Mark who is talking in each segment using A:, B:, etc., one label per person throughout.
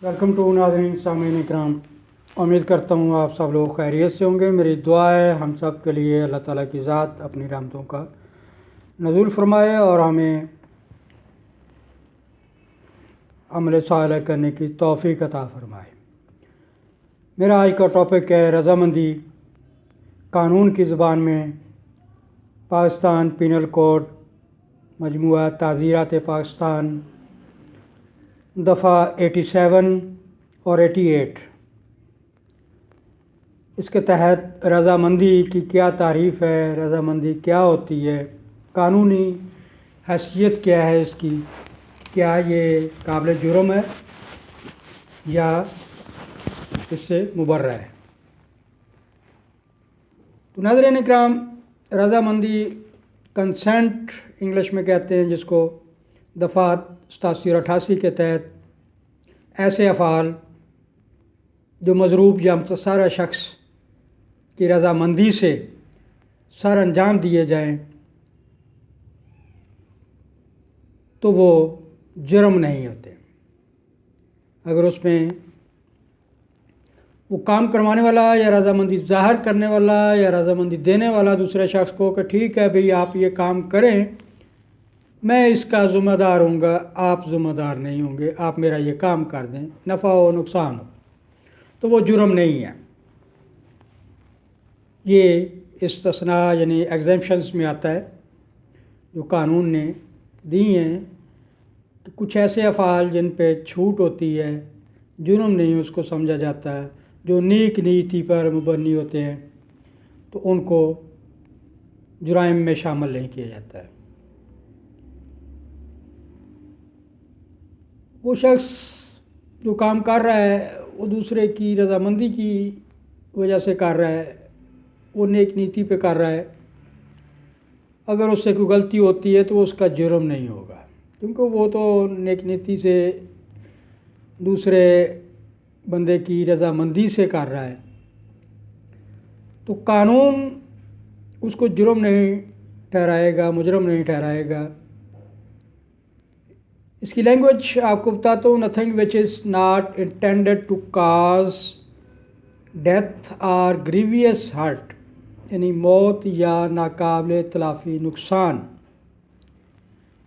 A: Welcome to ناظرین سامعین اکرام، امید کرتا ہوں آپ سب لوگ خیریت سے ہوں گے۔ میری دعا ہے ہم سب کے لیے اللہ تعالیٰ کی ذات اپنی رحمتوں کا نزول فرمائے اور ہمیں عمل صالح کرنے کی توفیق عطا فرمائے۔ میرا آج کا ٹاپک ہے رضامندی۔ قانون کی زبان میں پاکستان پینل کوڈ مجموعہ تعزیرات پاکستان دفعہ 87 اور 88، اس کے تحت رضامندی کی کیا تعریف ہے، رضامندی کیا ہوتی ہے، قانونی حیثیت کیا ہے اس کی، کیا یہ قابل جرم ہے یا اس سے مبرہ ہے۔ تو ناظرین اکرام، رضامندی کنسنٹ انگلش میں کہتے ہیں، جس کو دفعات 87 اور 88 کے تحت ایسے افعال جو مضروب یا متسارع شخص کی رضامندی سے سر انجام دیے جائیں تو وہ جرم نہیں ہوتے، اگر اس میں وہ کام کروانے والا یا رضامندی ظاہر کرنے والا یا رضامندی دینے والا دوسرے شخص کو کہ ٹھیک ہے بھئی آپ یہ کام کریں، میں اس کا ذمہ دار ہوں گا، آپ ذمہ دار نہیں ہوں گے، آپ میرا یہ کام کر دیں، نفع ہو نقصان ہو، تو وہ جرم نہیں ہے۔ یہ استثناء یعنی ایگزیمپشنز میں آتا ہے جو قانون نے دی ہیں کہ کچھ ایسے افعال جن پہ چھوٹ ہوتی ہے، جرم نہیں اس کو سمجھا جاتا ہے، جو نیک نیتی پر مبنی ہوتے ہیں تو ان کو جرائم میں شامل نہیں کیا جاتا ہے۔ وہ شخص جو کام کر رہا ہے وہ دوسرے کی رضامندی کی وجہ سے کر رہا ہے، وہ نیک نیتی پہ کر رہا ہے، اگر اس سے کوئی غلطی ہوتی ہے تو اس کا جرم نہیں ہوگا، کیونکہ وہ تو نیک نیتی سے دوسرے بندے کی رضامندی سے کر رہا ہے، تو قانون اس کو جرم نہیں ٹھہرائے گا، مجرم نہیں ٹھہرائے گا۔ اس کی لینگویج آپ کو بتاتا ہوں: nothing which is not intended to cause death اور گریویس ہرٹ، یعنی موت یا ناقابل تلافی نقصان،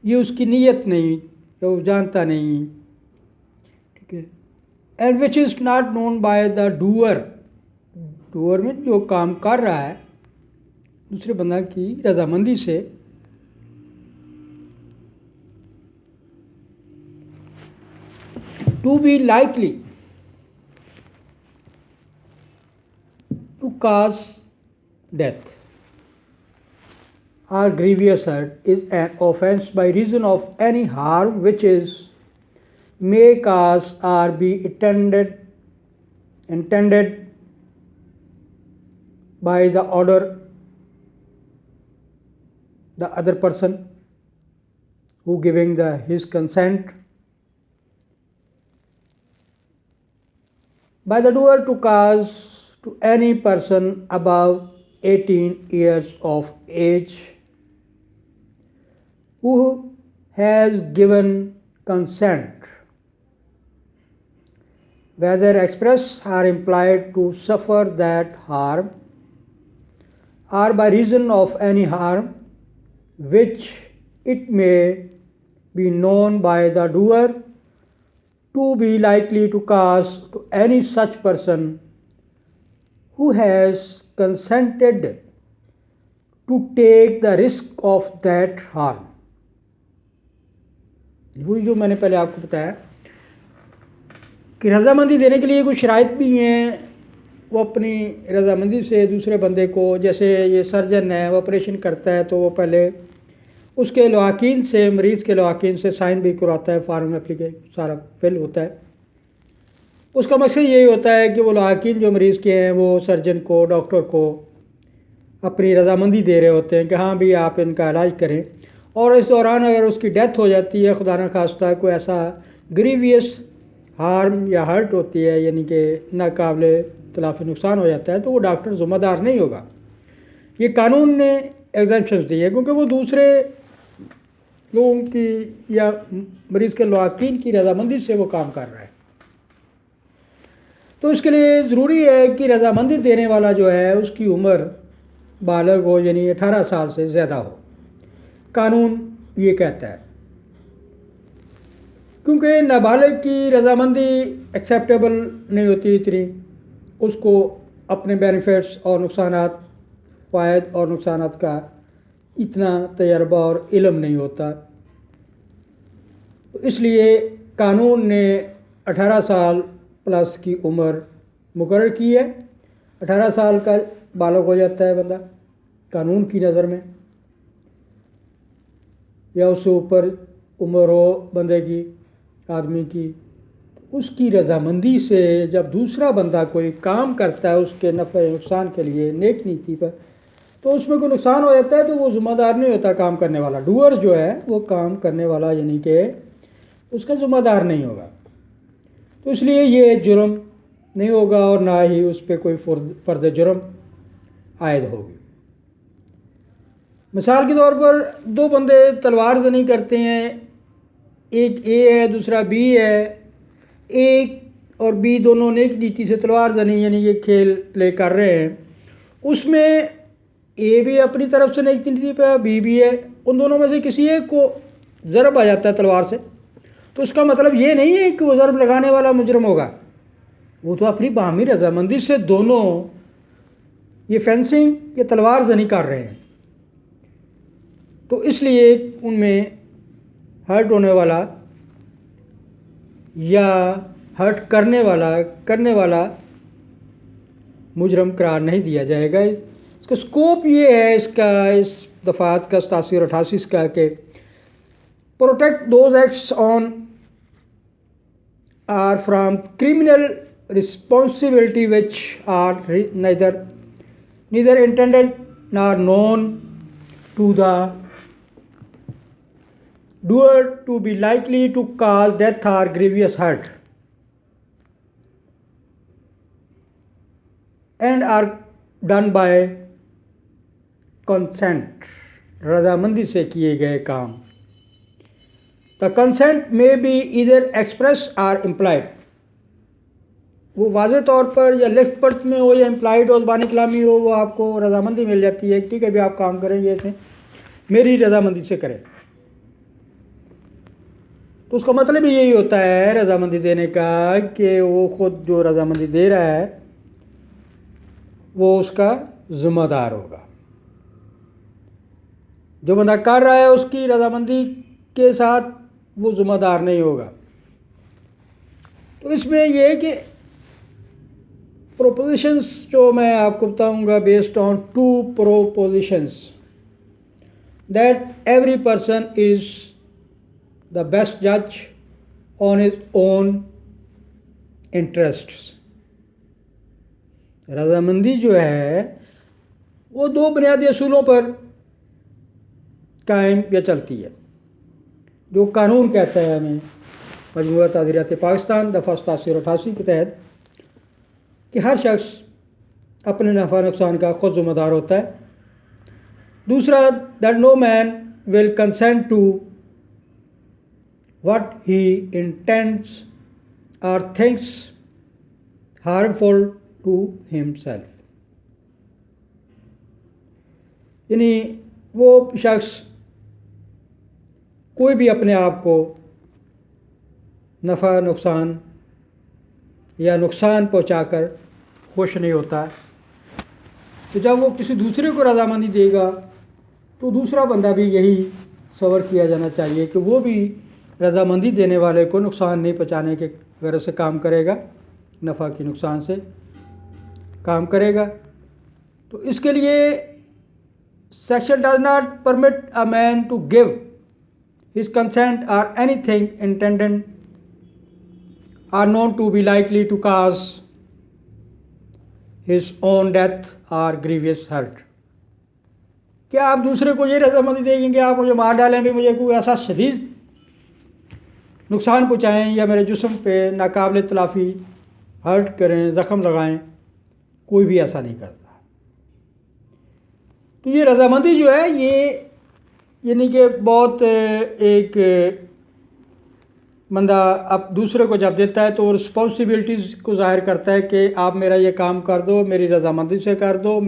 A: یہ اس کی نیت نہیں، وہ جانتا نہیں، ٹھیک ہے۔ And which is not known by the doer, doer میں جو کام کر رہا ہے دوسرے بندہ کی رضامندی سے، to be likely to cause death or grievous hurt is an offense by reason of any harm which is may cause or be intended by the order the other person who giving his consent by the doer to cause to any person above 18 years of age who has given consent, whether express or implied, to suffer that harm, or by reason of any harm which it may be known by the doer to be likely to cause to any such person who has consented to take the risk of that harm۔ وہی جو میں نے پہلے آپ کو بتایا کہ رضامندی دینے کے لیے کچھ شرائط بھی ہیں، وہ اپنی رضامندی سے دوسرے بندے کو، جیسے یہ سرجن ہے وہ آپریشن کرتا ہے تو وہ پہلے اس کے لواحقین سے، مریض کے لواحقین سے سائن بھی کرواتا ہے، فارم اپلیکیشن سارا فل ہوتا ہے۔ اس کا مقصد یہی ہوتا ہے کہ وہ لواحقین جو مریض کے ہیں وہ سرجن کو، ڈاکٹر کو اپنی رضامندی دے رہے ہوتے ہیں کہ ہاں بھی آپ ان کا علاج کریں، اور اس دوران اگر اس کی ڈیتھ ہو جاتی ہے، خدا نخواستہ کوئی ایسا گریویس ہارم یا ہرٹ ہوتی ہے، یعنی کہ ناقابل تلافی نقصان ہو جاتا ہے، تو وہ ڈاکٹر ذمہ دار نہیں ہوگا۔ یہ قانون نے ایگزیمپشنز دی ہے کیونکہ وہ دوسرے لوگوں کی یا مریض کے لواحقین کی رضامندی سے وہ کام کر رہا ہے۔ تو اس کے لیے ضروری ہے کہ رضامندی دینے والا جو ہے اس کی عمر بالغ ہو، یعنی 18 سال سے زیادہ ہو، قانون یہ کہتا ہے، کیونکہ نابالغ کی رضامندی ایکسیپٹیبل نہیں ہوتی اتنی، اس کو اپنے بینیفٹس اور نقصانات، فوائد اور نقصانات کا اتنا تجربہ اور علم نہیں ہوتا، اس لیے قانون نے 18 سال پلس کی عمر مقرر کی ہے۔ 18 سال کا بالغ ہو جاتا ہے بندہ قانون کی نظر میں، یا اس سے اوپر عمر ہو بندے کی، آدمی کی، اس کی رضامندی سے جب دوسرا بندہ کوئی کام کرتا ہے اس کے نفع نقصان کے لیے نیک نیتی پر، تو اس میں کوئی نقصان ہو جاتا ہے تو وہ ذمہ دار نہیں ہوتا کام کرنے والا، ڈوئر جو ہے وہ کام کرنے والا یعنی کہ اس کا ذمہ دار نہیں ہوگا، تو اس لیے یہ جرم نہیں ہوگا اور نہ ہی اس پہ کوئی فرد جرم عائد ہوگی۔ مثال کے طور پر دو بندے تلوار زنی کرتے ہیں، ایک اے ہے دوسرا بی ہے، ایک اور بی دونوں نیک نیتی سے تلوار زنی یعنی یہ کھیل پلے کر رہے ہیں، اس میں اے بھی اپنی طرف سے نیک نیتی پہ، بی بھی ہے، ان دونوں میں سے کسی ایک کو ضرب آ جاتا ہے تلوار سے، تو اس کا مطلب یہ نہیں ہے کہ وہ ضرب لگانے والا مجرم ہوگا، وہ تو اپنی باہمی رضامندی سے دونوں یہ فینسنگ یا تلوار زنی کر رہے ہیں، تو اس لیے ان میں ہرٹ ہونے والا یا ہرٹ کرنے والا مجرم قرار نہیں دیا جائے گا۔ اس کا سکوپ یہ ہے اس دفعات کا 87 اور 88 کا کہ protect those acts on are from criminal responsibility which are neither intended nor known to the doer to be likely to cause death or grievous hurt, and are done by consent، رضامندی سے کیے گئے کام۔ The consent may be either express or implied، وہ واضح طور پر یا لکھت پڑھ میں ہو یا امپلائڈ ہو، زبانی کلامی ہو، وہ آپ کو رضامندی مل جاتی ہے، ٹھیک ہے بھی آپ کام کریں گے اسے میری رضامندی سے کریں، تو اس کا مطلب ہی یہی ہوتا ہے رضامندی دینے کا کہ وہ خود جو رضامندی دے رہا ہے وہ اس کا ذمہ دار ہوگا، جو بندہ کر رہا ہے اس کی رضامندی کے ساتھ وہ ذمہ دار نہیں ہوگا۔ تو اس میں یہ ہے کہ پروپوزیشنز جو میں آپ کو بتاؤں گا based on 2 propositions that every person is the best judge on his own interests۔ رضامندی جو ہے وہ 2 بنیادی اصولوں پر قائم یا چلتی ہے، جو قانون کہتا ہے ہمیں مجموعہ تعزیرات پاکستان دفعہ 87 اور 88 کے تحت کہ ہر شخص اپنے نفع نقصان کا خود ذمہ دار ہوتا ہے۔ دوسرا that no man will consent to what he intends or thinks harmful to himself، یعنی وہ شخص کوئی بھی اپنے آپ کو نفع نقصان یا نقصان پہنچا کر خوش نہیں ہوتا، تو جب وہ کسی دوسرے کو رضامندی دے گا تو دوسرا بندہ بھی یہی تصور کیا جانا چاہیے کہ وہ بھی رضامندی دینے والے کو نقصان نہیں پہنچانے کے غرض سے کام کرے گا، نفع کی نقصان سے کام کرے گا۔ تو اس کے لیے section does not permit a man to give his consent or anything intended or known to be likely to cause his own death or grievous hurt۔ کیا آپ دوسرے کو یہ رضامندی دیں گے کہ آپ مجھے مار ڈالیں بھی، مجھے کوئی ایسا شدید نقصان پہنچائیں یا میرے جسم پہ ناقابل تلافی ہرٹ کریں، زخم لگائیں؟ کوئی بھی ایسا نہیں کرتا۔ تو یہ رضامندی جو ہے یہ یعنی کہ بہت ایک بندہ اب دوسرے کو جب دیتا ہے تو وہ رسپانسبلٹیز کو ظاہر کرتا ہے کہ آپ میرا یہ کام کر دو، میری رضامندی سے کر دو،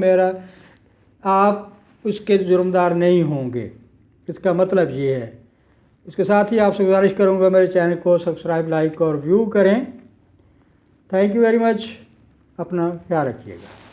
A: آپ اس کے جرمدار نہیں ہوں گے، اس کا مطلب یہ ہے۔ اس کے ساتھ ہی آپ سے گزارش کروں گا میرے چینل کو سبسکرائب، لائک اور ویو کریں۔ تھینک یو ویری مچ، اپنا خیال رکھیے گا۔